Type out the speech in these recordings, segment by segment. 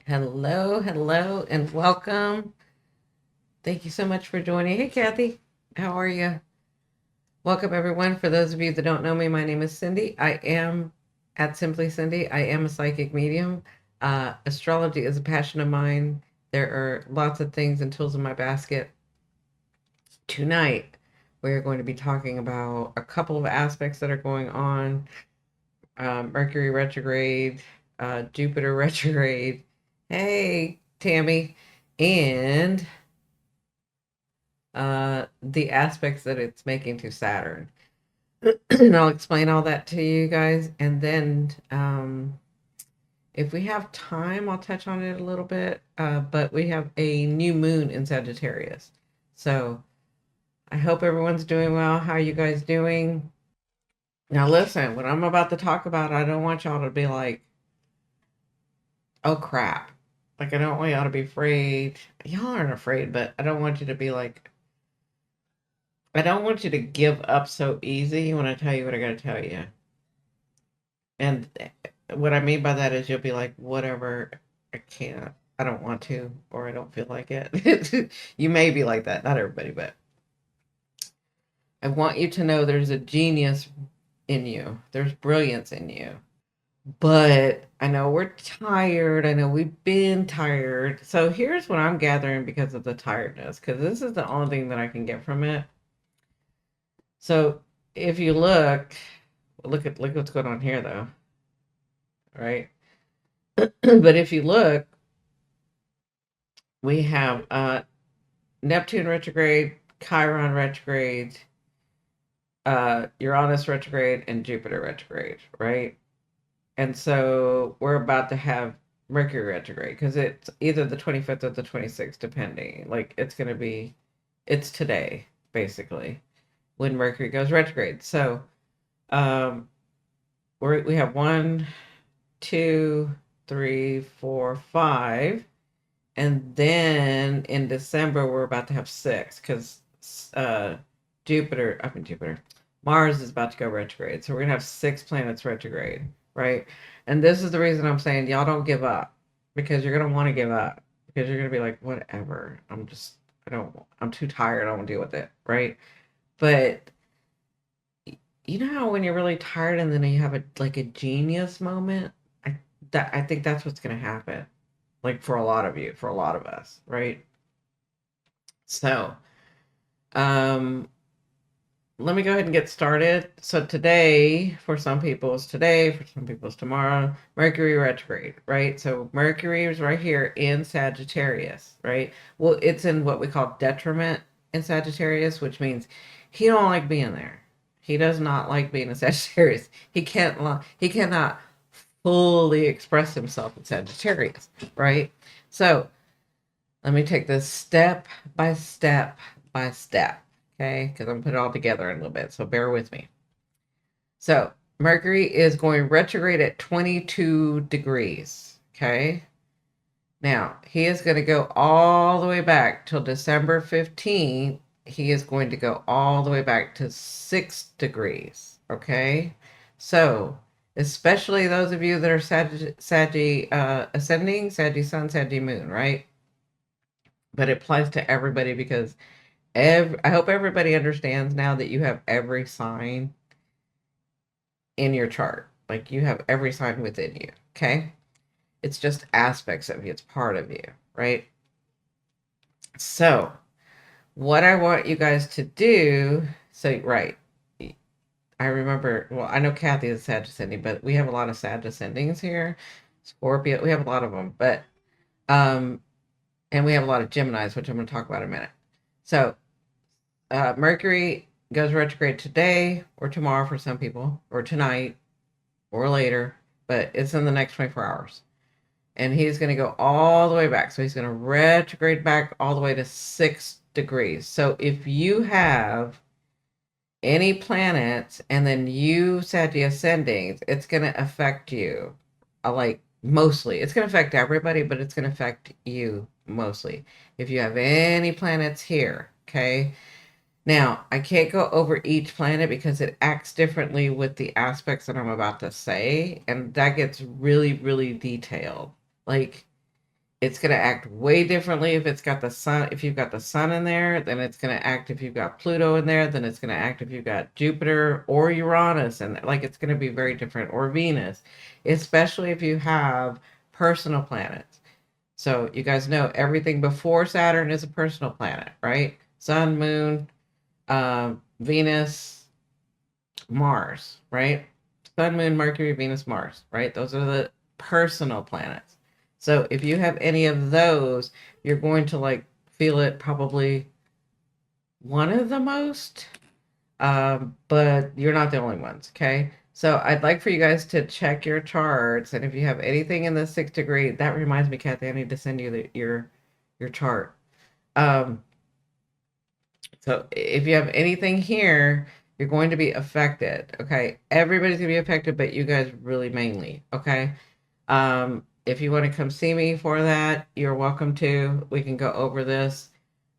Hello, hello, and welcome. Thank you so much for joining. Hey, Kathy, how are you? Welcome, everyone. For those of you that don't know me, my name is Cindy. I am at Simply Cindy. I am a psychic medium. Astrology is a passion of mine. There are lots of things and tools in my basket. Tonight, we're going to be talking about a couple of aspects that are going on. Mercury retrograde, Jupiter retrograde. Hey, Tammy. And the aspects that it's making to Saturn. And I'll explain all that to you guys. And then if we have time, I'll touch on it a little bit. But we have a new moon in Sagittarius. So I hope everyone's doing well. How are you guys doing? Now, listen, what I'm about to talk about, I don't want y'all to be like, oh crap. Like, I don't want y'all to be afraid. Y'all aren't afraid, but I don't want you to be like, I don't want you to give up so easy when I tell you what I got to tell you. And what I mean by that is you'll be like, whatever, I can't, I don't want to, or I don't feel like it. You may be like that, not everybody, but I want you to know there's a genius in you, there's brilliance in you. But I know we're tired. I know we've been tired. So here's what I'm gathering because of the tiredness, because this is the only thing that I can get from it. So if you look what's going on here though, right? But if you look, we have Neptune retrograde, Chiron retrograde, Uranus retrograde, and Jupiter retrograde, right? And so we're about to have Mercury retrograde because it's either the 25th or the 26th, depending. Like it's today, basically, when Mercury goes retrograde. So um, we have one, two, three, four, five. And then in December, we're about to have six because Jupiter, Mars is about to go retrograde. So we're going to have six planets retrograde, right? And this is the reason I'm saying y'all don't give up because you're going to want to give up because you're going to be like, whatever. I'm too tired. I don't want to deal with it, right? But you know how when you're really tired and then you have a genius moment? I think that's what's going to happen like for a lot of you, for a lot of us, right? So, um, let me go ahead and get started. So today, for some people, is today, for some people, is tomorrow. Mercury retrograde, right? So Mercury is right here in Sagittarius, right? Well, it's in what we call detriment in Sagittarius, which means he don't like being there. He does not like being in Sagittarius. He cannot fully express himself in Sagittarius, right? So let me take this step by step by step, okay? Because I'm going to put it all together in a little bit, so bear with me. So Mercury is going retrograde at 22 degrees, okay? Now, he is going to go all the way back till December 15th. He is going to go all the way back to 6 degrees, okay? So, especially those of you that are ascending, Saggy Sun, Saggy Moon, right? But it applies to everybody because I hope everybody understands now that you have every sign in your chart. Like you have every sign within you, okay? It's just aspects of you, it's part of you, right? So, what I want you guys to do, so, right, I remember, well, I know Kathy is Sag Ascending, but we have a lot of Sag Ascendings here. Scorpio, we have a lot of them, but, and we have a lot of Geminis, which I'm going to talk about in a minute. So, Mercury goes retrograde today or tomorrow for some people, or tonight or later, but it's in the next 24 hours. And he's going to go all the way back. So he's going to retrograde back all the way to 6 degrees. So if you have any planets and then you set the ascendings, it's going to affect you. Like mostly, it's going to affect everybody, but it's going to affect you mostly. If you have any planets here, okay? Now, I can't go over each planet because it acts differently with the aspects that I'm about to say, and that gets really, really detailed. Like, It's going to act way differently if it's got the sun. If you've got the sun in there, then it's going to act. If you've got Pluto in there, then it's going to act. If you've got Jupiter or Uranus, and like it's going to be very different, or Venus, especially if you have personal planets. So you guys know everything before Saturn is a personal planet, right? Sun, moon, Venus, Mars, right? Sun, moon, Mercury, Venus, Mars, right? Those are the personal planets. So if you have any of those, you're going to like feel it probably one of the most, but you're not the only ones, okay? So I'd like for you guys to check your charts, and if you have anything in the 6th degree, that reminds me, Kathy, I need to send you your chart. Um, so if you have anything here, you're going to be affected. Okay. Everybody's gonna be affected, but you guys really mainly. Okay. If you want to come see me for that, you're welcome to. We can go over this.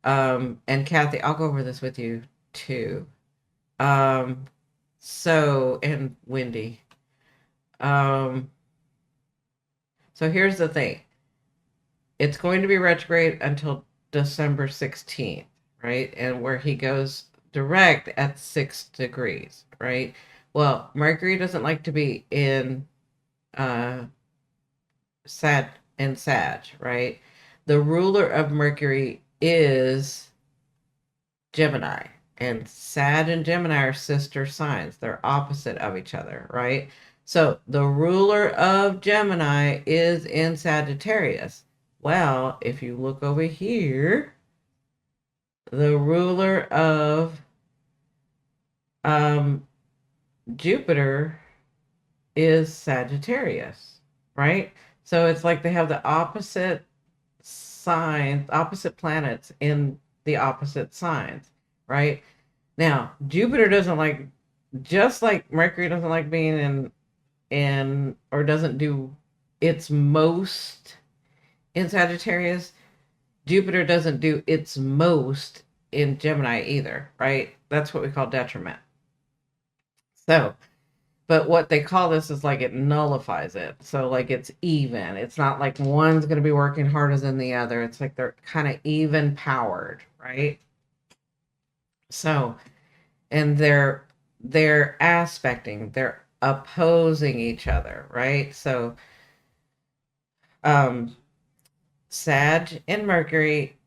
And Kathy, I'll go over this with you too. Um, and Wendy. Um, so here's the thing. It's going to be retrograde until December 16th, right? And where he goes direct at 6 degrees, right? Well, Mercury doesn't like to be in uh Sag, right? The ruler of Mercury is Gemini, and Sag and Gemini are sister signs. They're opposite of each other, right? So the ruler of Gemini is in Sagittarius. Well, if you look over here, the ruler of um, Jupiter is Sagittarius, right? So it's like they have the opposite signs, opposite planets in the opposite signs, right? Now, Jupiter doesn't like, just like Mercury doesn't like being in or doesn't do its most in Sagittarius, Jupiter doesn't do its most in Gemini either, right? That's what we call detriment. So, but what they call this is like it nullifies it. So, like it's even. It's not like one's going to be working harder than the other. It's like they're kind of even powered, right? So, and they're aspecting, they're opposing each other, right? So, um, Sag and Mercury,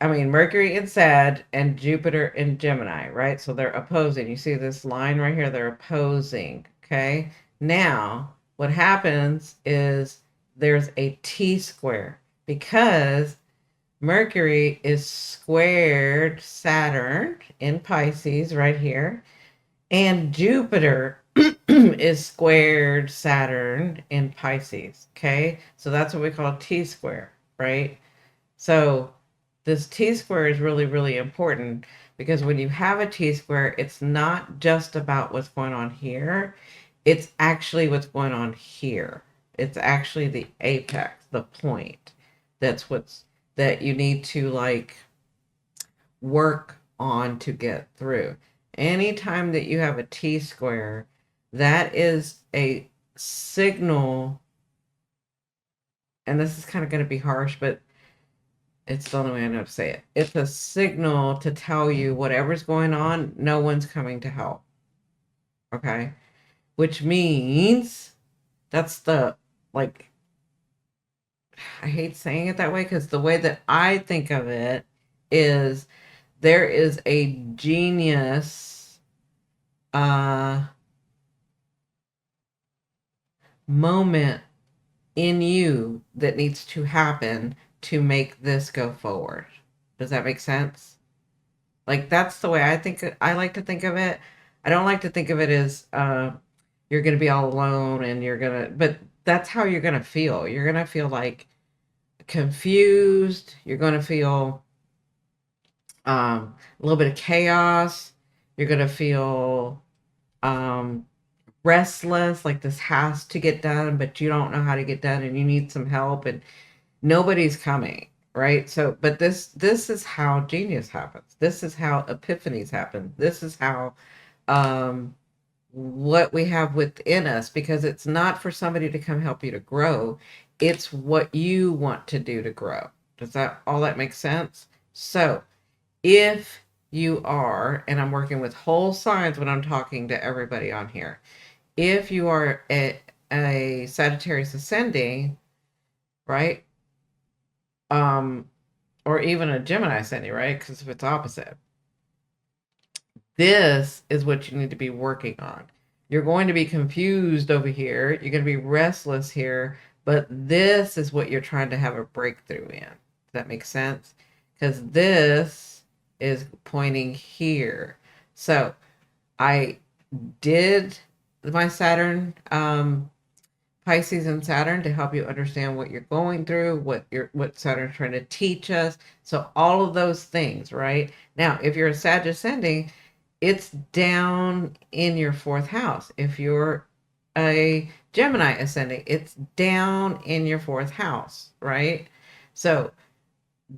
I mean, Mercury in Sag and Jupiter in Gemini, right? So they're opposing. You see this line right here? They're opposing. Okay. Now, what happens is there's a T square because Mercury is squared Saturn in Pisces right here, and Jupiter is squared Saturn in Pisces. Okay. So that's what we call T square, right? So this T square is really, really important because when you have a T square, it's not just about what's going on here. It's actually what's going on here. It's actually the apex, the point. That you need to like work on to get through. Anytime that you have a T square, that is a signal, and this is kind of going to be harsh, but it's the only way I know to say it. It's a signal to tell you whatever's going on, no one's coming to help. Okay. Which means that's the, like, I hate saying it that way because the way that I think of it is there is a genius moment in you that needs to happen to make this go forward. Does that make sense? Like that's the way I like to think of it. I don't like to think of it as you're going to be all alone and but that's how you're going to feel. You're going to feel like confused. You're going to feel a little bit of chaos. You're going to feel restless, like this has to get done, but you don't know how to get done and you need some help and nobody's coming, right? So, but this is how genius happens. This is how epiphanies happen. This is how what we have within us, because it's not for somebody to come help you to grow. It's what you want to do to grow. Does that all that make sense? So if you are, and I'm working with whole signs when I'm talking to everybody on here, if you are a Sagittarius ascending, right? Or even a Gemini ascending, right? Because if it's opposite, this is what you need to be working on. You're going to be confused over here. You're going to be restless here, but this is what you're trying to have a breakthrough in. Does that make sense? Because this is pointing here. So I did my Saturn, Pisces and Saturn to help you understand what you're going through, what Saturn's trying to teach us. So all of those things, right? Now, if you're a Sag ascending, it's down in your fourth house. If you're a Gemini ascending, it's down in your fourth house, right? So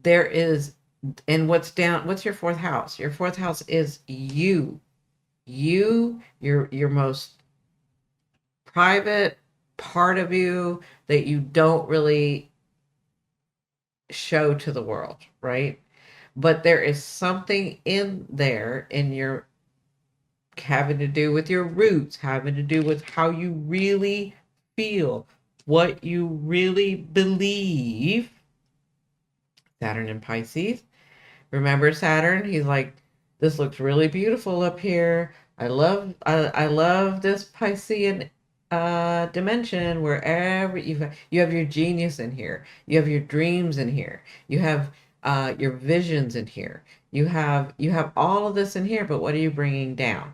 there is, and what's down, what's your fourth house? Your fourth house is you. Your most private part of you that you don't really show to the world, right? But there is something in there in your having to do with your roots, having to do with how you really feel, what you really believe. Saturn in Pisces. Remember Saturn? He's like, this looks really beautiful up here. I love this Piscean dimension where you have your genius in here. You have your dreams in here. You have your visions in here. You have all of this in here, but what are you bringing down?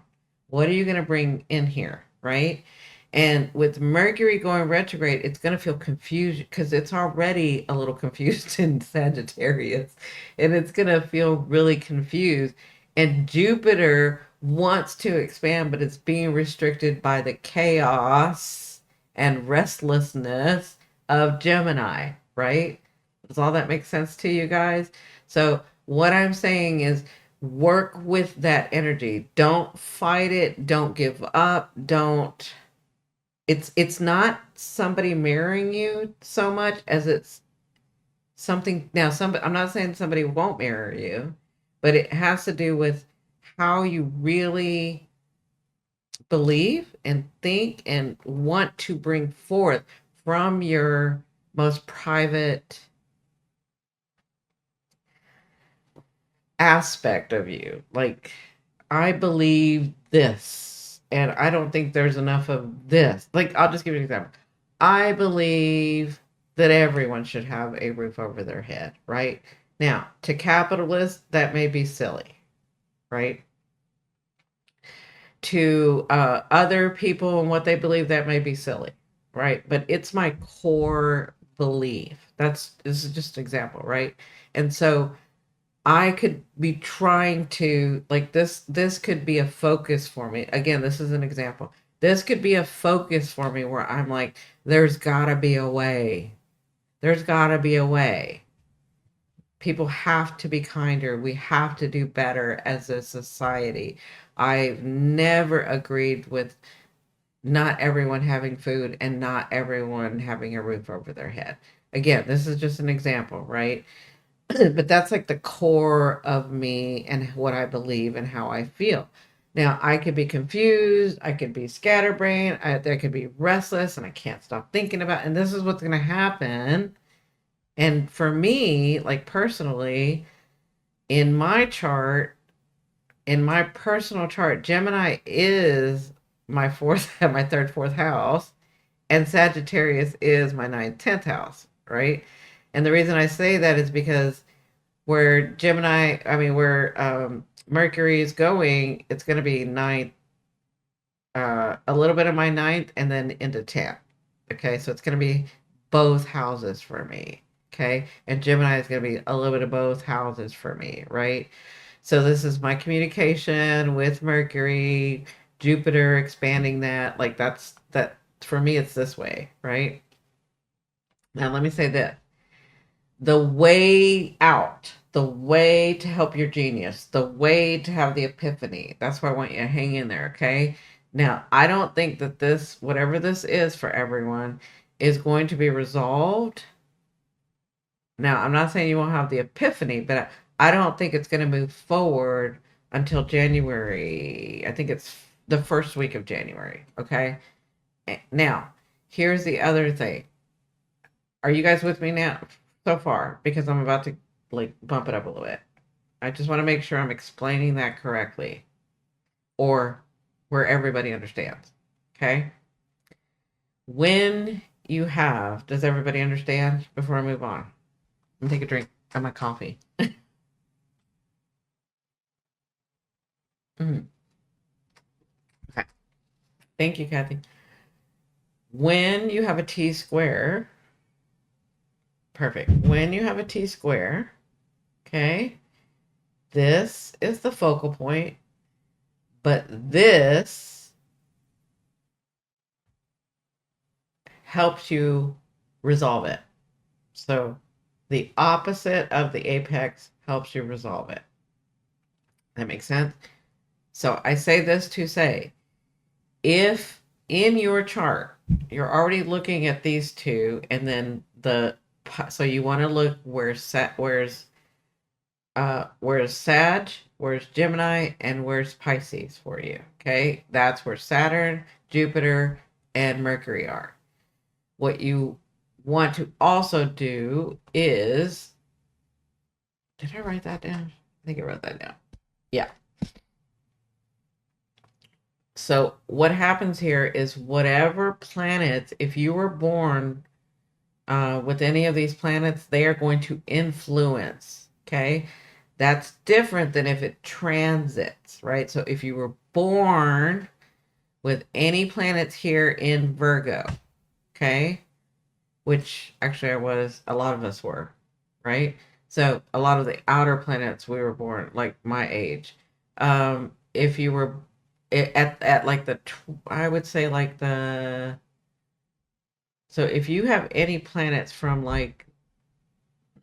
What are you going to bring in here, right? And with Mercury going retrograde, it's going to feel confused because it's already a little confused in Sagittarius, and it's going to feel really confused. And Jupiter wants to expand, but it's being restricted by the chaos and restlessness of Gemini, right? Does all that make sense to you guys? So, what I'm saying is work with that energy. Don't fight it. Don't give up. Don't it's not somebody mirroring you so much as it's something. Now some, I'm not saying somebody won't mirror you, but it has to do with how you really believe and think and want to bring forth from your most private aspect of you. Like, I believe this, and I don't think there's enough of this. Like, I'll just give you an example. I believe that everyone should have a roof over their head, right? Now, to capitalists, that may be silly, right? To other people and what they believe, that may be silly, right? But it's my core belief. This is just an example, right? And so I could be trying to, like, this could be a focus for me. Again, this is an example. This could be a focus for me where I'm like, there's gotta be a way. There's gotta be a way. People have to be kinder. We have to do better as a society. I've never agreed with not everyone having food and not everyone having a roof over their head. Again, this is just an example, right? But that's like the core of me and what I believe and how I feel. Now, I could be confused, I could be scatterbrained, I could be restless, and I can't stop thinking about. And this is what's going to happen. And for me, like personally, in my chart, in my personal chart, Gemini is my fourth, my third, fourth house, and Sagittarius is my ninth, 10th house, right? And the reason I say that is because where Gemini, I mean, where Mercury is going, it's going to be ninth, a little bit of my ninth, and then into 10th. Okay, so it's going to be both houses for me. Okay, and Gemini is going to be a little bit of both houses for me, right? So this is my communication with Mercury, Jupiter expanding that. Like that for me, it's this way, right? Now let me say this. The way out, the way to help your genius, the way to have the epiphany. That's why I want you to hang in there, okay? Now, I don't think that this, whatever this is for everyone, is going to be resolved. Now, I'm not saying you won't have the epiphany, but I don't think it's going to move forward until January. I think it's the first week of January. Okay. Now, here's the other thing. Are you guys with me now so far? Because I'm about to like bump it up a little bit. I just want to make sure I'm explaining that correctly or where everybody understands. Okay. When you have, does everybody understand before I move on? I'm gonna take a drink of my coffee. Mm, okay. Thank you, Kathy. When you have a T square, perfect. When you have a T square, okay, this is the focal point, but this helps you resolve it. So the opposite of the apex helps you resolve it. That makes sense? So I say this to say, if in your chart you're already looking at these two, and then so you want to look where's Sag, where's Gemini, and where's Pisces for you. Okay, that's where Saturn, Jupiter, and Mercury are. What you want to also do is, did I write that down? I think I wrote that down. Yeah. So what happens here is whatever planets, if you were born with any of these planets, they are going to influence. Okay. That's different than if it transits, right? So if you were born with any planets here in Virgo, okay, which actually a lot of us were, right? So a lot of the outer planets we were born, like my age. If you were at like I would say like so if you have any planets from like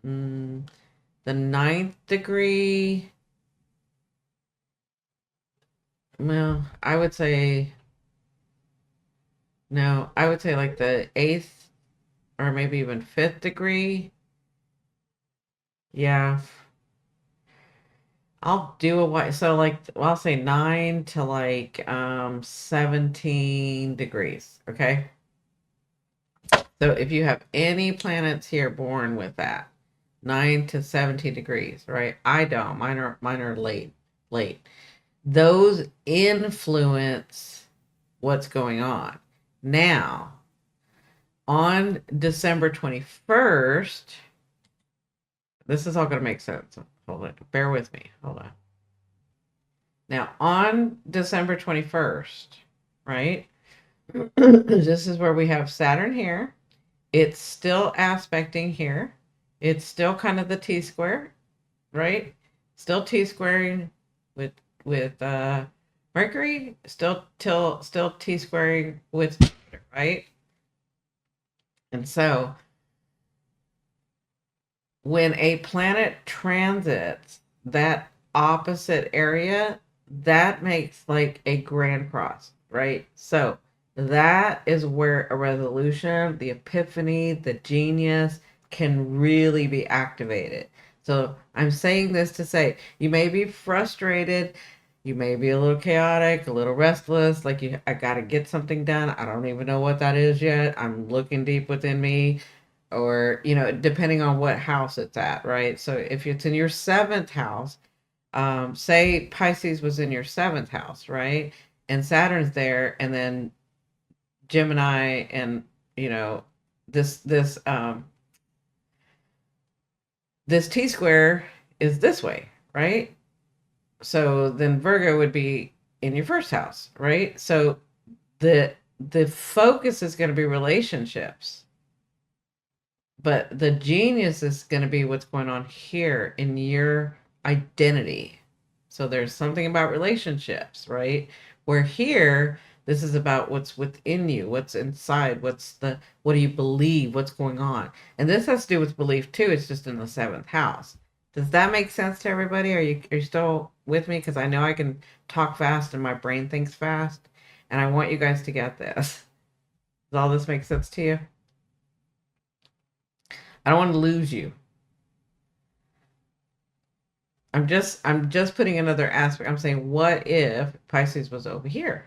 the ninth degree, well, I would say no, I would say like the eighth or maybe even fifth degree. Yeah, I'll do a white. So like, well, I'll say 9 to like 17 degrees. Okay. So if you have any planets here born with that, 9 to 17 degrees, right? I don't. Mine are late. Those influence what's going on. Now, on December 21st, this is all going to make sense. Hold on. Bear with me. Hold on. Now, on December 21st, right? This is where we have Saturn here. It's still aspecting here. It's still kind of the T square, right? Still T squaring with Mercury, still T squaring with Jupiter, right? And so when a planet transits that opposite area, that makes like a grand cross, right? So that is where a resolution, the epiphany, the genius can really be activated. So I'm saying this to say you may be frustrated, you may be a little chaotic, a little restless, like I gotta get something done. I don't even know what that is yet. I'm looking deep within me, or depending on what house it's at, right? So if it's in your seventh house, say Pisces was in your seventh house, right? And Saturn's there, and then Gemini, and this this um this T square is this way, right? So then Virgo would be in your first house, right? So the focus is going to be relationships, but the genius is going to be what's going on here in your identity. So there's something about relationships, right? Where here, this is about what's within you, what's inside, what do you believe, what's going on. And this has to do with belief too. It's just in the seventh house. Does that make sense to everybody? Are you still with me? Because I know I can talk fast and my brain thinks fast. And I want you guys to get this. Does all this make sense to you? I don't want to lose you. I'm just putting another aspect. I'm saying, what if Pisces was over here,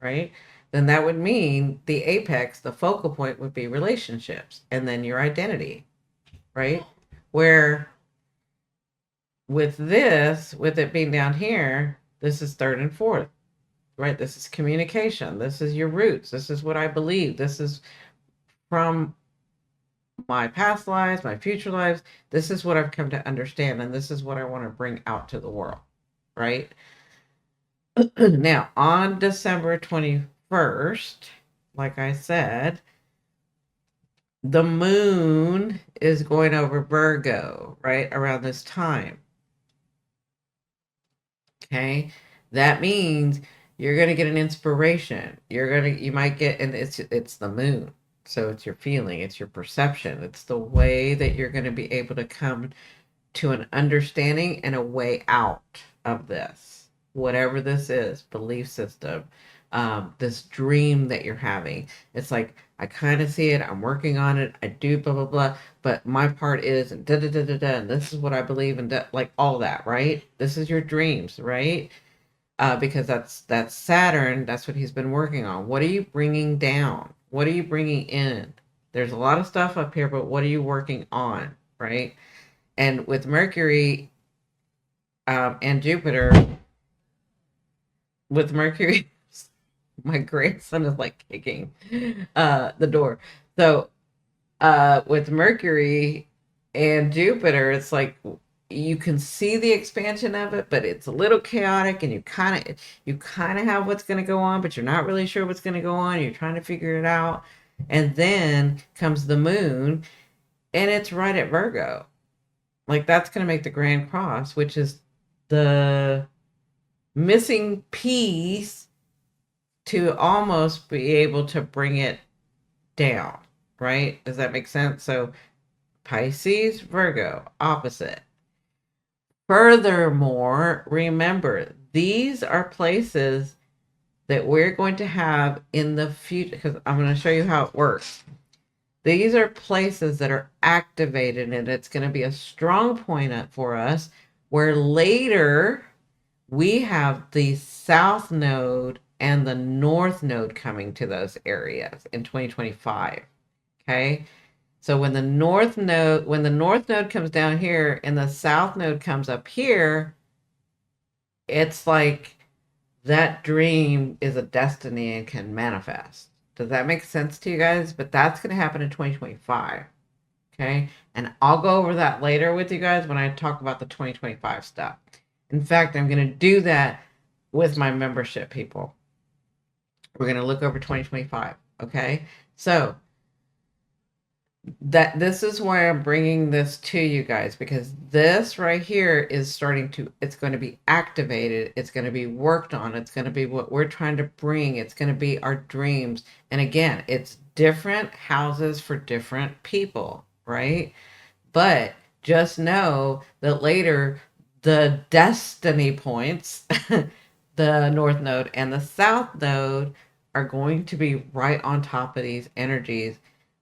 right? Then that would mean the apex, the focal point would be relationships and then your identity, right? Where with this, with it being down here, this is third and fourth, right? This is communication. This is your roots. This is what I believe. This is from my past lives, my future lives. This is what I've come to understand, and this is what I want to bring out to the world, right? Now, on December 21st, like I said, the moon is going over Virgo, right? Around this time. Okay. That means you're going to get an inspiration. You might get, and it's the moon. So it's your feeling, it's your perception, it's the way that you're going to be able to come to an understanding and a way out of this, whatever this is, belief system, this dream that you're having. It's like, I kind of see it, I'm working on it, I do blah, blah, blah, but my part is, and da, da, da, da, da, and this is what I believe, and like all that, right? This is your dreams, right? Because that's Saturn. That's what he's been working on. What are you bringing down? What are you bringing in? There's a lot of stuff up here, but what are you working on, right? And with Mercury and Jupiter, with Mercury, my grandson is like kicking the door. So with Mercury and Jupiter, it's like you can see the expansion of it, but it's a little chaotic, and you kind of have what's going to go on, but you're not really sure what's going to go on. You're trying to figure it out, and then comes the moon, and it's right at Virgo. Like that's going to make the Grand Cross, which is the missing piece to almost be able to bring it down, right? Does that make sense? So Pisces, Virgo, opposite. Furthermore, remember, these are places that we're going to have in the future, because I'm going to show you how it works. These are places that are activated, and it's going to be a strong point for us, where later we have the South Node and the North Node coming to those areas in 2025. Okay. So when the North Node comes down here and the South Node comes up here, it's like that dream is a destiny and can manifest. Does that make sense to you guys? But that's going to happen in 2025. Okay. And I'll go over that later with you guys when I talk about the 2025 stuff. In fact, I'm going to do that with my membership people. We're going to look over 2025. Okay. So this is why I'm bringing this to you guys, because this right here is it's going to be activated. It's going to be worked on. It's going to be what we're trying to bring. It's going to be our dreams. And again, it's different houses for different people, right? But just know that later the destiny points, the North Node and the South Node, are going to be right on top of these energies,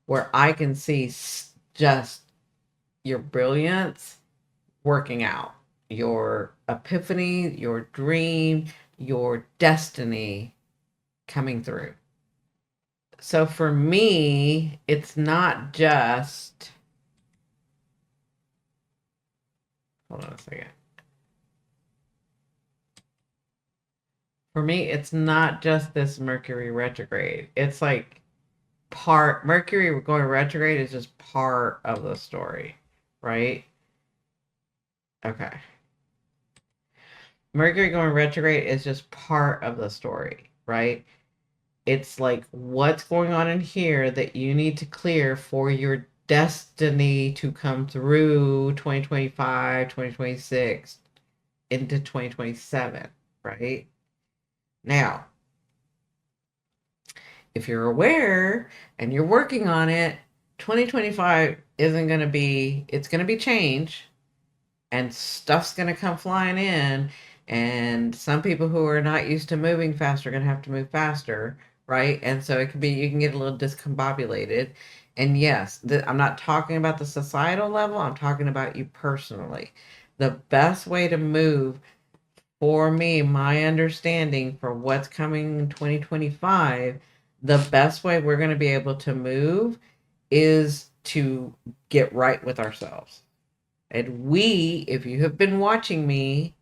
where I can see just your brilliance working out, your epiphany, your dream, your destiny coming through. So for me, it's not just, hold on a second. For me, it's not just this Mercury retrograde. It's like Mercury going retrograde is just part of the story, right? Okay. Mercury going retrograde is just part of the story, right? It's like what's going on in here that you need to clear for your destiny to come through 2025, 2026 into 2027, right? Now, if you're aware and you're working on it, 2025 isn't going to be, it's going to be change, and stuff's going to come flying in. And some people who are not used to moving fast are going to have to move faster, right? And so it can be, you can get a little discombobulated. And yes, I'm not talking about the societal level, I'm talking about you personally. The best way to move for me, my understanding for what's coming in 2025, the best way we're going to be able to move is to get right with ourselves. And we, if you have been watching me,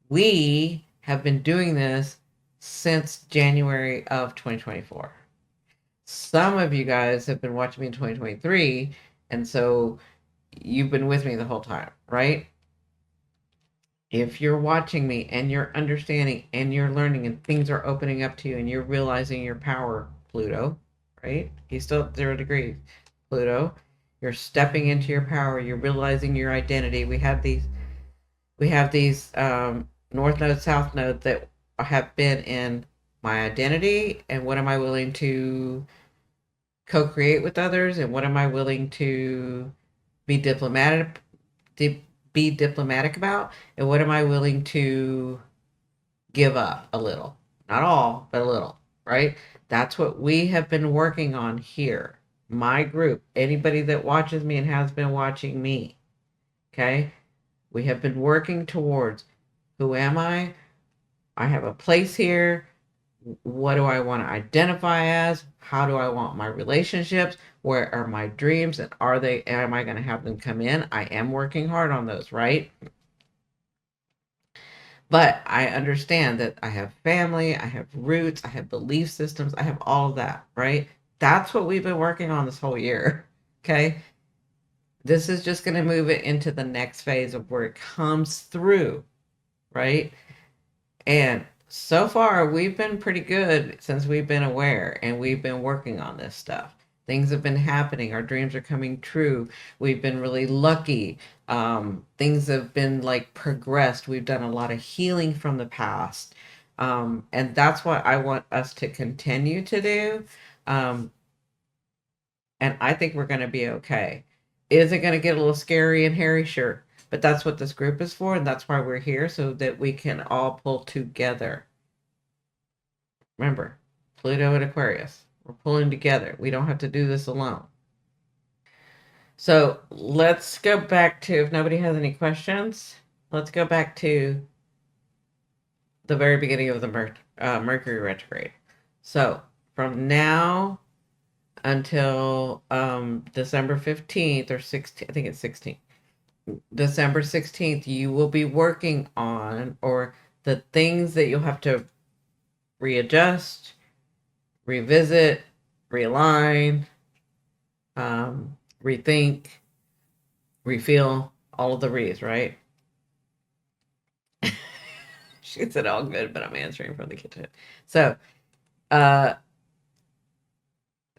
we have been doing this since January of 2024. Some of you guys have been watching me in 2023, and so you've been with me the whole time, right? If you're watching me and you're understanding and you're learning and things are opening up to you and you're realizing your power, Pluto, right? He's still at 0 degrees, Pluto. You're stepping into your power. You're realizing your identity. We have these North Node, South Node that have been in my identity and what am I willing to co-create with others and what am I willing to be diplomatic be diplomatic about and what am I willing to give up a little, not all but a little, right? That's what we have been working on here, my group, anybody that watches me and has been watching me. Okay, we have been working towards who am I have a place here. What do I want to identify as? How do I want my relationships? Where are my dreams? And am I going to have them come in? I am working hard on those, right? But I understand that I have family, I have roots, I have belief systems, I have all of that, right? That's what we've been working on this whole year. Okay. This is just going to move it into the next phase of where it comes through, right? And so far, we've been pretty good since we've been aware and we've been working on this stuff. Things have been happening. Our dreams are coming true. We've been really lucky. Things have been like progressed. We've done a lot of healing from the past. And that's what I want us to continue to do. Um, and I think we're going to be okay. Is it going to get a little scary and hairy? Sure. But that's what this group is for, and that's why we're here, so that we can all pull together. Remember, Pluto and Aquarius. We're pulling together. We don't have to do this alone. So let's go back to, if nobody has any questions, let's go back to the very beginning of the Mercury retrograde. So from now until December 15th or 16th, I think it's 16th, December 16th, you will be working on, or the things that you'll have to readjust, revisit, realign, rethink, refeel, all of the re's, right? She said all good, but I'm answering from the kitchen. So, uh,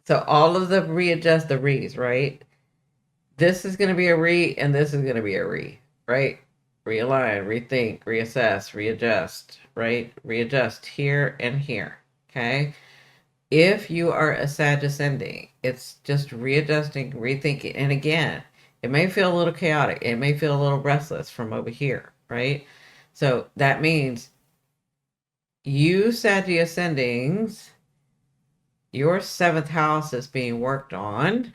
so all of the readjust the re's, right? This is going to be a re, and this is going to be a re, right? Realign, rethink, reassess, readjust, right? Readjust here and here, okay? If you are a Sag ascending, it's just readjusting, rethinking. And again, it may feel a little chaotic. It may feel a little restless from over here, right? So that means you Sag ascendings, your seventh house is being worked on.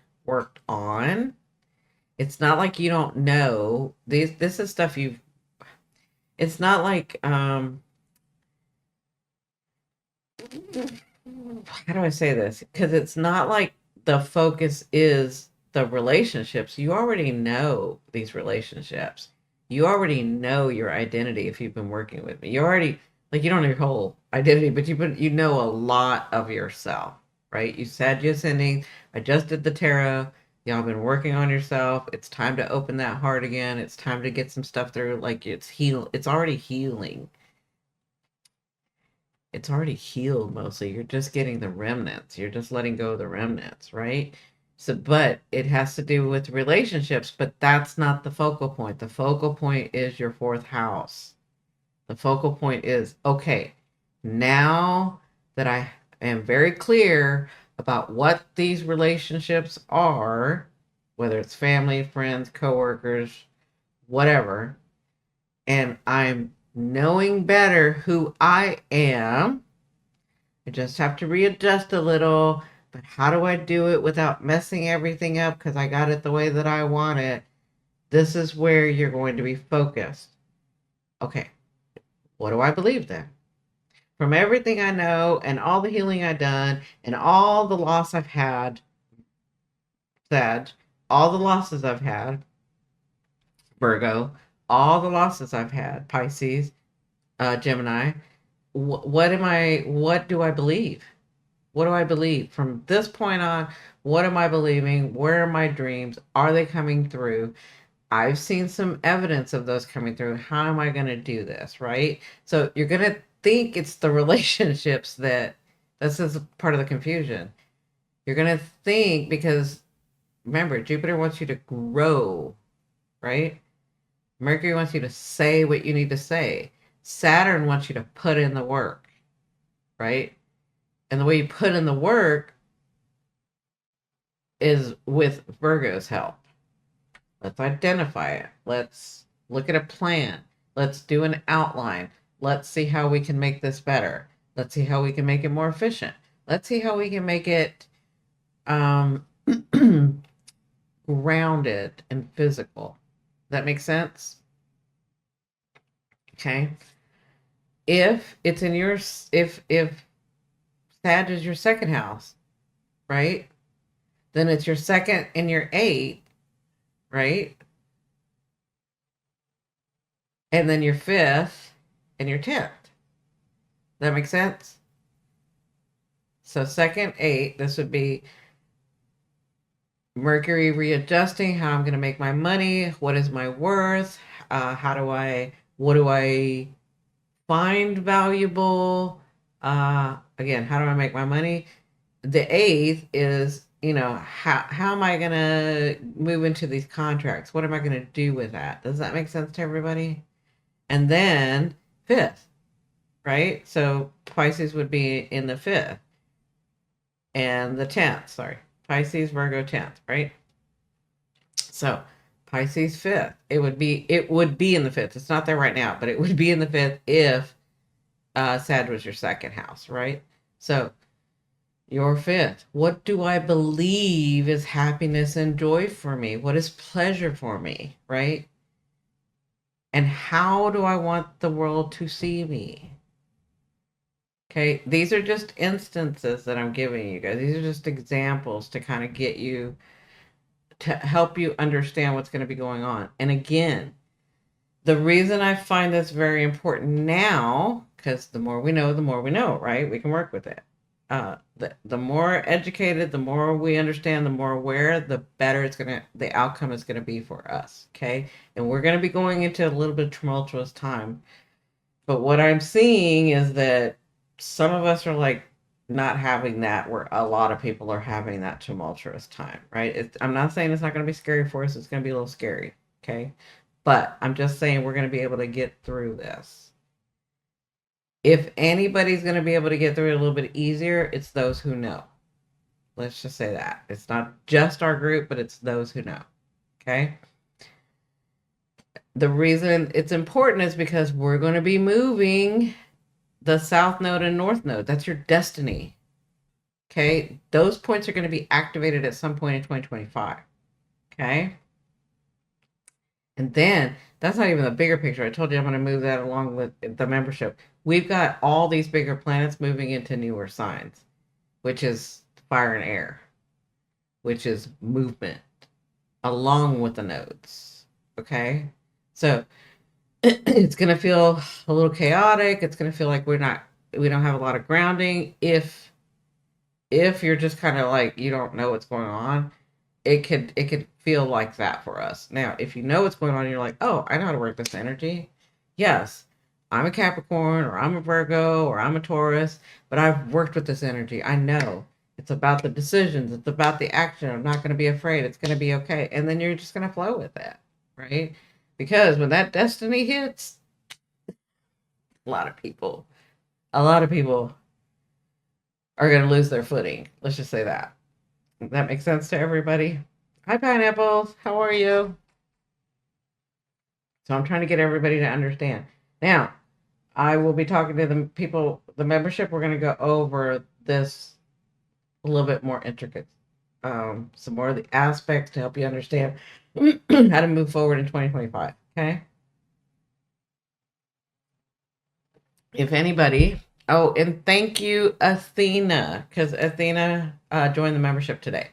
It's not like you don't know. This is stuff you've, it's not like, how do I say this? Because it's not like the focus is the relationships. You already know these relationships. You already know your identity if you've been working with me. You already, like, you don't know your whole identity, but you know a lot of yourself, right? You said you're sending, I just did the tarot. Y'all been working on yourself. It's time to open that heart again. It's time to get some stuff through. Like it's already healing. It's already healed mostly. You're just getting the remnants. You're just letting go of the remnants, right? So, but it has to do with relationships, but that's not the focal point. The focal point is your fourth house. The focal point is, okay, now that I am very clear about what these relationships are, whether it's family, friends, coworkers, whatever, and I'm knowing better who I am, I just have to readjust a little. But how do I do it without messing everything up because I got it the way that I want it? This is where you're going to be focused. Okay, what do I believe then? From everything I know and all the healing I've done and all the loss I've had, all the losses I've had, Virgo, all the losses I've had, Pisces, Gemini, what do I believe? What do I believe? From this point on, what am I believing? Where are my dreams? Are they coming through? I've seen some evidence of those coming through. How am I going to do this? Right. So you're going to think it's the relationships that this is part of the confusion. You're going to think because remember, Jupiter wants you to grow, right? Mercury wants you to say what you need to say. Saturn wants you to put in the work, right? And the way you put in the work is with Virgo's help. Let's identify it. Let's look at a plan. Let's do an outline. Let's see how we can make this better. Let's see how we can make it more efficient. Let's see how we can make it grounded and physical. That makes sense? Okay. If it's in your, if Sag is your second house, right? Then it's your second and your eighth, right? And then your fifth and your 10th. That makes sense? So second, eight, this would be Mercury readjusting how I'm going to make my money. What is my worth? What do I find valuable? Again, how do I make my money? The eighth is, how am I going to move into these contracts? What am I going to do with that? Does that make sense to everybody? And then fifth, right? So Pisces would be in the fifth and the 10th, sorry. Pisces, Virgo, 10th, right? So Pisces fifth. It would be in the fifth. It's not there right now, but it would be in the fifth if Sag was your second house, right? So your fifth. What do I believe is happiness and joy for me? What is pleasure for me, right? And how do I want the world to see me? Okay, these are just instances that I'm giving you guys. These are just examples to kind of get you, to help you understand what's going to be going on. And again, the reason I find this very important now, because the more we know, right? We can work with it. The more educated, the more we understand, the more aware, the better the outcome is going to be for us. Okay. And we're going to be going into a little bit of tumultuous time. But what I'm seeing is that some of us are like not having that, where a lot of people are having that tumultuous time, right? I'm not saying it's not going to be scary for us. It's going to be a little scary. Okay. But I'm just saying we're going to be able to get through this. If anybody's going to be able to get through it a little bit easier, it's those who know. Let's just say that. It's not just our group, but it's those who know. Okay? The reason it's important is because we're going to be moving the South Node and North Node. That's your destiny. Okay? Those points are going to be activated at some point in 2025. Okay? And then, that's not even the bigger picture. I told you I'm going to move that along with the membership. We've got all these bigger planets moving into newer signs, which is fire and air, which is movement, along with the nodes. Okay? So, it's going to feel a little chaotic. It's going to feel like we don't have a lot of grounding. If you're just kind of like, you don't know what's going on, it could feel like that for us. Now, if you know what's going on, you're like, oh, I know how to work this energy. Yes, I'm a Capricorn, or I'm a Virgo, or I'm a Taurus, but I've worked with this energy. I know. It's about the decisions. It's about the action. I'm not going to be afraid. It's going to be okay. And then you're just going to flow with it, right? Because when that destiny hits, a lot of people are going to lose their footing. Let's just say that. That makes sense to everybody? Hi, Pineapples. How are you? So I'm trying to get everybody to understand. Now, I will be talking to the people, the membership. We're going to go over this a little bit more intricate, some more of the aspects to help you understand how to move forward in 2025. Okay. If anybody, oh, and thank you, Athena, because Athena joined the membership today.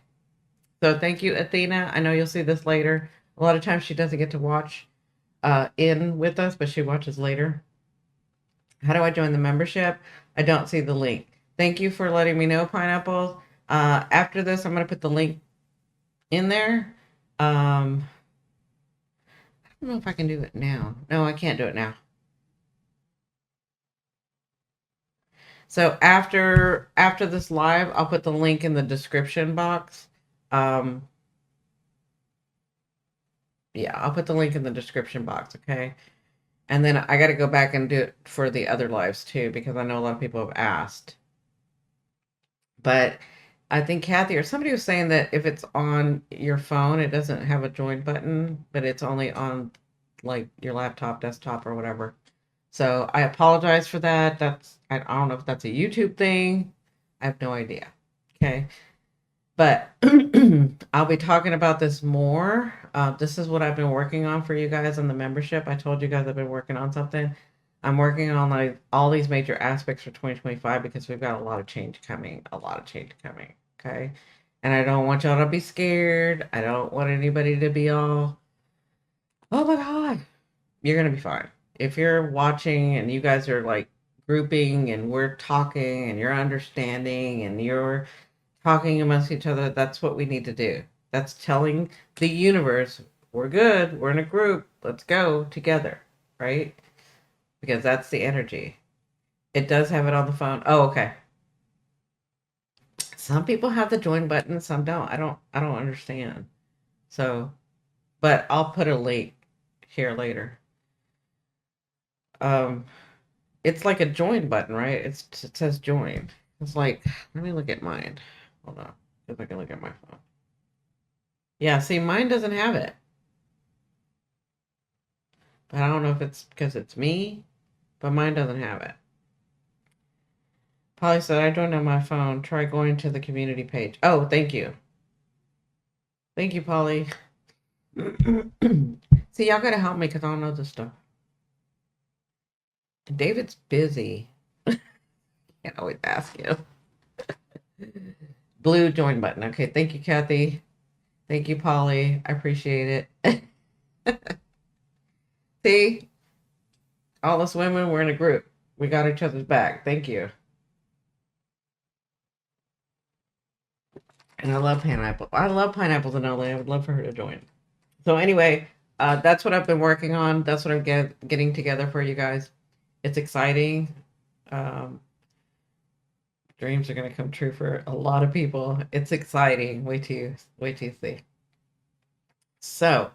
So thank you, Athena. I know you'll see this later. A lot of times she doesn't get to watch in with us, but she watches later. How do I join the membership? I don't see the link. Thank you for letting me know, Pineapple. After this, I'm going to put the link in there. I don't know if I can do it now. No, I can't do it now. So after this live, I'll put the link in the description box. Um, yeah, I'll put the link in the description box, okay? And then I got to go back and do it for the other lives too, because I know a lot of people have asked. But I think Kathy or somebody was saying that if it's on your phone, it doesn't have a join button, but it's only on like your laptop, desktop, or whatever. So I apologize for that. I don't know if that's a YouTube thing. I have no idea. Okay. But I'll be talking about this more. This is what I've been working on for you guys in the membership. I told you guys I've been working on something. I'm working on like all these major aspects for 2025 because we've got a lot of change coming. A lot of change coming. Okay. And I don't want y'all to be scared. I don't want anybody to be all, oh my God, you're going to be fine. If you're watching and you guys are like grouping and we're talking and you're understanding and you're talking amongst each other, that's what we need to do. That's telling the universe we're good, we're in a group, let's go together, right? Because that's the energy. It does have it on the phone. Oh, okay. Some people have the join button, some don't. I don't understand. So, but I'll put a link here later. Um it's like a join button, right? It says join. It's like, let me look at mine. Hold on. If I can look at my phone. Yeah, see, mine doesn't have it. But I don't know if it's because it's me, but mine doesn't have it. Polly said, I joined on my phone. Try going to the community page. Oh, thank you. Thank you, Polly. See, y'all gotta help me because I don't know this stuff. David's busy. Can't always ask him. Blue join button. Okay, thank you, Kathy. Thank you, Polly. I appreciate it. See, all us women, we're in a group. We got each other's back. Thank you. And I love pineapple. I love pineapples in LA. I would love for her to join. So anyway, that's what I've been working on. That's what I'm getting together for you guys. It's exciting. Um, dreams are going to come true for a lot of people. It's exciting. Wait till you see. So,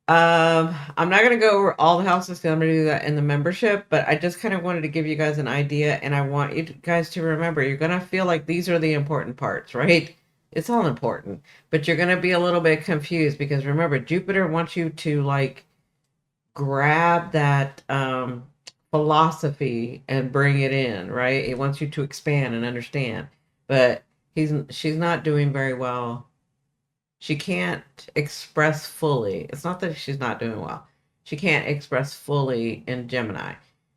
I'm not going to go over all the houses because I'm going to do that in the membership, but I just kind of wanted to give you guys an idea, and I want you guys to remember you're going to feel like these are the important parts, right? It's all important, but you're going to be a little bit confused because remember, Jupiter wants you to like grab that philosophy and bring it in, right? It wants you to expand and understand, but she's not doing very well. She can't express fully. It's not that she's not doing well. She can't express fully in Gemini,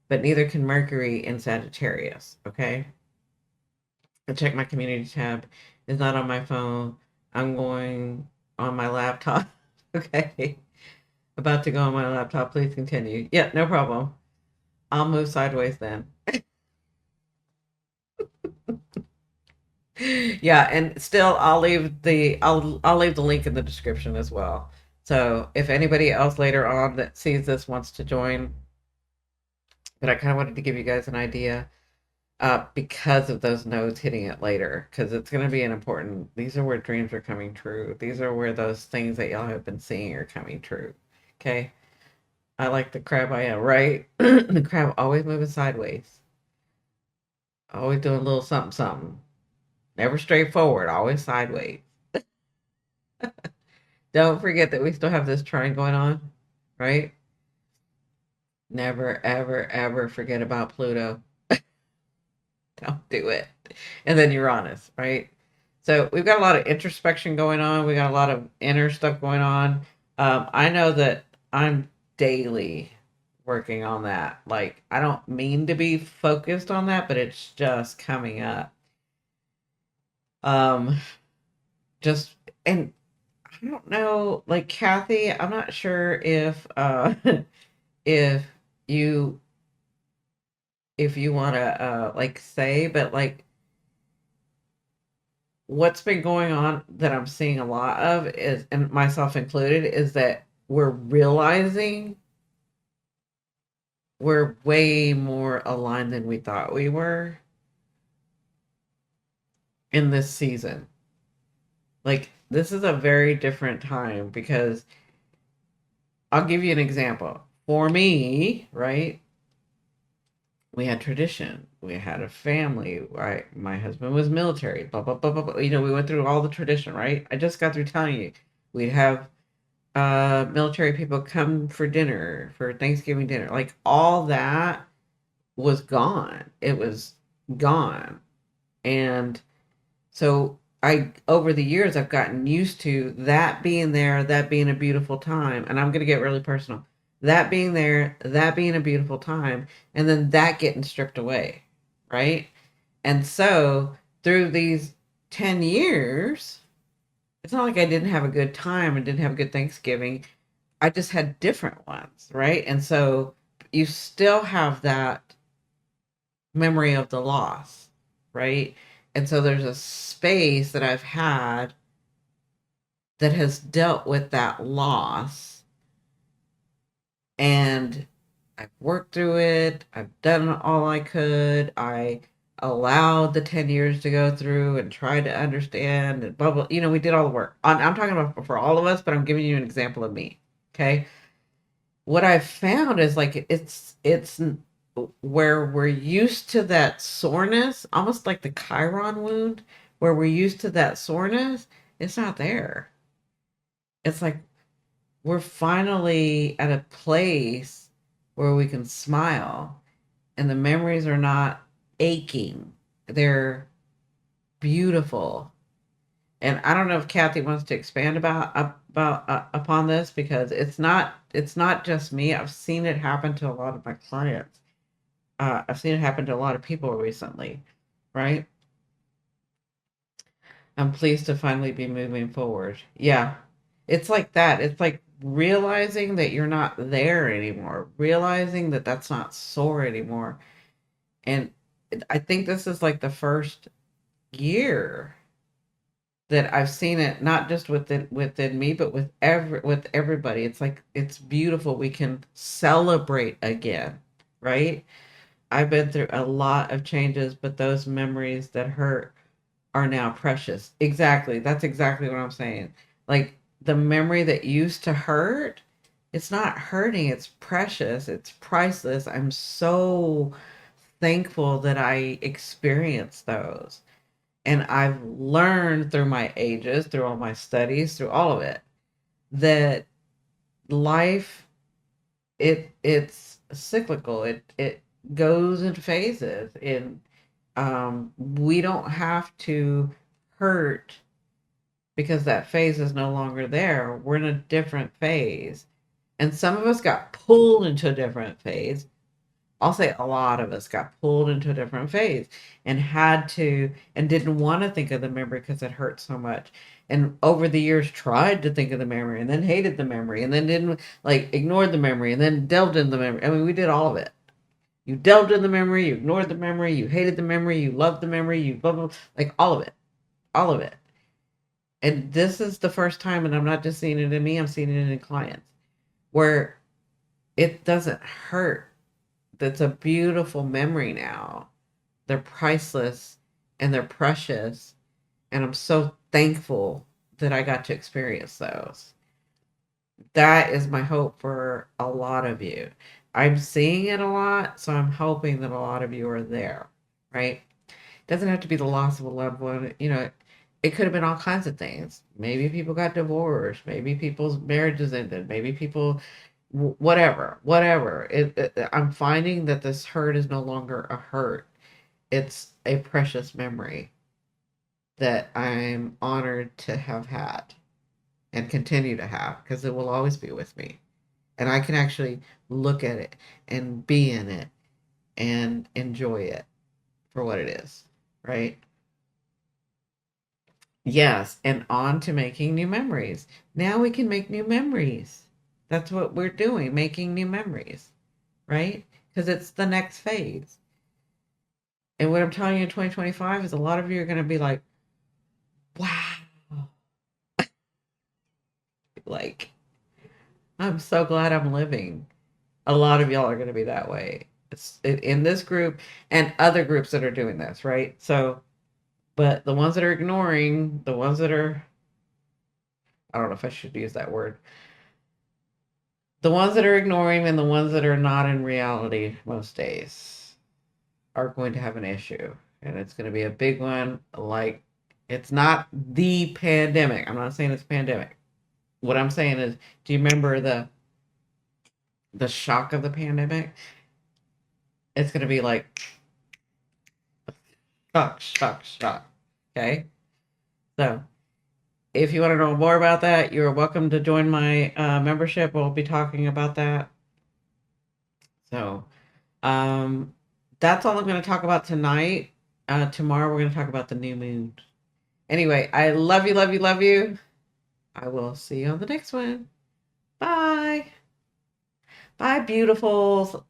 but neither can Mercury in Sagittarius. Okay. I check my community tab. It's not on my phone. I'm going on my laptop. Okay. About to go on my laptop. Please continue. Yeah, no problem. I'll move sideways then. Yeah, and still I'll leave the link in the description as well. So if anybody else later on that sees this wants to join, but I kind of wanted to give you guys an idea because of those nodes hitting it later, because it's going to be an important. These are where dreams are coming true. These are where those things that y'all have been seeing are coming true. Okay, I like the crab I am, right? The crab always moving sideways, always doing a little something something. Never straightforward, always sideways. Don't forget that we still have this trine going on, right? Never, ever, ever forget about Pluto. Don't do it. And then Uranus, right? So we've got a lot of introspection going on. We got a lot of inner stuff going on. I know that I'm daily working on that. Like, I don't mean to be focused on that, but it's just coming up. Um, just, and I don't know, like Kathy, I'm not sure if, if you, if you want to, like say, but like, what's been going on that I'm seeing a lot of is, and myself included, is that we're realizing we're way more aligned than we thought we were in this season. Like, this is a very different time because I'll give you an example. For me, right? We had tradition. We had a family. Right? My husband was military. Blah blah blah blah blah. You know, we went through all the tradition, right? I just got through telling you we'd have military people come for dinner, for Thanksgiving dinner. Like, all that was gone. It was gone. And so I, over the years, I've gotten used to that being there, that being a beautiful time. And I'm going to get really personal. That being there, that being a beautiful time, and then that getting stripped away, right? And so through these 10 years, it's not like I didn't have a good time and didn't have a good Thanksgiving. I just had different ones, right? And so you still have that memory of the loss, right? And so there's a space that I've had that has dealt with that loss, and I've worked through it. I've done all I could. I allowed the 10 years to go through and tried to understand and blah, blah. You know, we did all the work. I'm talking about for all of us, but I'm giving you an example of me. Okay. What I've found is like it's where we're used to that soreness, almost like the Chiron wound, where we're used to that soreness, it's not there. It's like we're finally at a place where we can smile and the memories are not aching. They're beautiful. And I don't know if Kathy wants to expand about upon this because it's not just me. I've seen it happen to a lot of my clients. I've seen it happen to a lot of people recently, right? I'm pleased to finally be moving forward. Yeah, it's like that. It's like realizing that you're not there anymore, realizing that that's not sore anymore. And I think this is like the first year that I've seen it not just within me, but with everybody. It's like it's beautiful. We can celebrate again, right? I've been through a lot of changes, but those memories that hurt are now precious. Exactly. That's exactly what I'm saying. Like the memory that used to hurt, it's not hurting, it's precious, it's priceless. I'm so thankful that I experienced those. And I've learned through my ages, through all my studies, through all of it, that life it's cyclical. It goes in phases. And we don't have to hurt because that phase is no longer there. We're in a different phase. And some of us got pulled into a different phase. I'll say a lot of us got pulled into a different phase and had to, and didn't want to think of the memory because it hurt so much. And over the years tried to think of the memory and then hated the memory and then didn't, like, ignored the memory and then delved in the memory. I mean, we did all of it. You delved in the memory, you ignored the memory, you hated the memory, you loved the memory, you blah, blah, blah, like all of it. All of it. And this is the first time, and I'm not just seeing it in me, I'm seeing it in clients, where it doesn't hurt. That's a beautiful memory now. They're priceless and they're precious. And I'm so thankful that I got to experience those. That is my hope for a lot of you. I'm seeing it a lot, so I'm hoping that a lot of you are there, right? It doesn't have to be the loss of a loved one. You know, it could have been all kinds of things. Maybe people got divorced. Maybe people's marriages ended. Maybe people, whatever. I'm finding that this hurt is no longer a hurt. It's a precious memory that I'm honored to have had and continue to have because it will always be with me. And I can actually look at it and be in it and enjoy it for what it is, right? Yes, and on to making new memories. Now we can make new memories. That's what we're doing, making new memories, right? Because it's the next phase. And what I'm telling you in 2025 is a lot of you are going to be like, wow, like, I'm so glad I'm living. A lot of y'all are going to be that way. In this group and other groups that are doing this, right? So, but the ones that are ignoring, the ones that are, I don't know if I should use that word, the ones that are ignoring and the ones that are not in reality most days are going to have an issue. And it's going to be a big one. Like, it's not the pandemic. I'm not saying it's a pandemic. What I'm saying is, do you remember the shock of the pandemic? It's going to be like shock, shock, shock. Okay. So if you want to know more about that, you're welcome to join my membership. We'll be talking about that. So um, that's all I'm going to talk about tonight. Tomorrow, we're going to talk about the new moon. Anyway, I love you, love you, love you. I will see you on the next one. Bye. Bye, beautifuls.